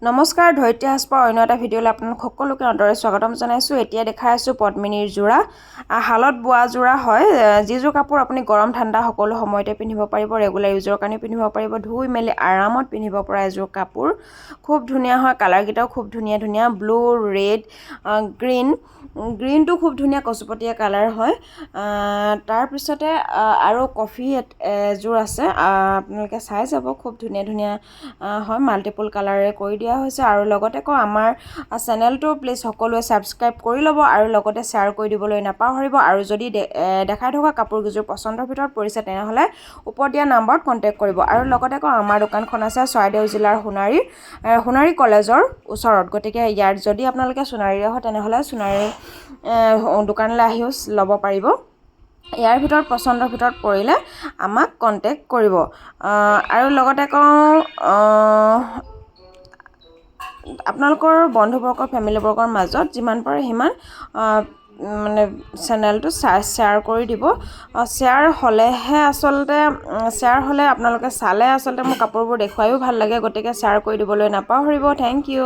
নমস্কাৰ ধৈৰ্য হাস্পৰ অন্য এটা ভিডিঅ'লৈ আপোনালোক সকলোকে অন্তৰে স্বাগতম জনাইছোঁ। এতিয়া দেখাই আছোঁ পদ্মিনীৰ যোৰা, হালত বোৱা যোৰা হয়। যিযোৰ কাপোৰ আপুনি গৰম ঠাণ্ডা সকলো সময়তে পিন্ধিব পাৰিব, ৰেগুলাৰ ইউজৰ কাৰণে পিন্ধিব পাৰিব, ধুই মেলি আৰামত পিন্ধিব পৰা এযোৰ কাপোৰ। খুব ধুনীয়া হয়, কালাৰকেইটাও খুব ধুনীয়া ধুনীয়া, ব্লু, ৰেড, গ্ৰীণটো খুব ধুনীয়া কচুপতীয়া কালাৰ হয়। তাৰপিছতে আৰু কফি এযোৰ আছে, আপোনালোকে চাই যাব, খুব ধুনীয়া ধুনীয়া হয়, মাল্টিপল কালাৰে কৰি দিয়া হৈছে। আৰু লগতে আমাৰ চেনেলটো প্লিজ সকলোৱে ছাবস্ক্ৰাইব কৰি ল'ব আৰু লগতে শ্বেয়াৰ কৰি দিবলৈ নাপাহৰিব। আৰু যদি দেখাই থকা কাপোৰকেইযোৰ পচন্দৰ ভিতৰত পৰিছে তেনেহ'লে ওপৰত দিয়া নাম্বাৰত কণ্টেক্ট কৰিব। আৰু লগতে আমাৰ দোকানখন আছে চৰাইদেউ জিলাৰ সোণাৰী কলেজৰ ওচৰত, গতিকে ইয়াত যদি আপোনালোকে সোণাৰীৰে হয় তেনেহ'লে সোণাৰী দোকানলৈ আহিও ল'ব পাৰিব। ইয়াৰ ভিতৰত পচন্দৰ ভিতৰত পৰিলে আমাক কণ্টেক্ট কৰিব। আৰু লগতে আপোনালোকৰ বন্ধুবৰ্গৰ ফেমিলিবৰ্গৰ মাজত যিমান পাৰে সিমান মানে চেনেলটো শ্বেয়াৰ কৰি দিব। শ্বেয়াৰ হ'লে আপোনালোকে চালে আচলতে মোৰ কাপোৰবোৰ দেখুৱায়ো ভাল লাগে, গতিকে শ্বেয়াৰ কৰি দিবলৈ নাপাহৰিব। Thank U.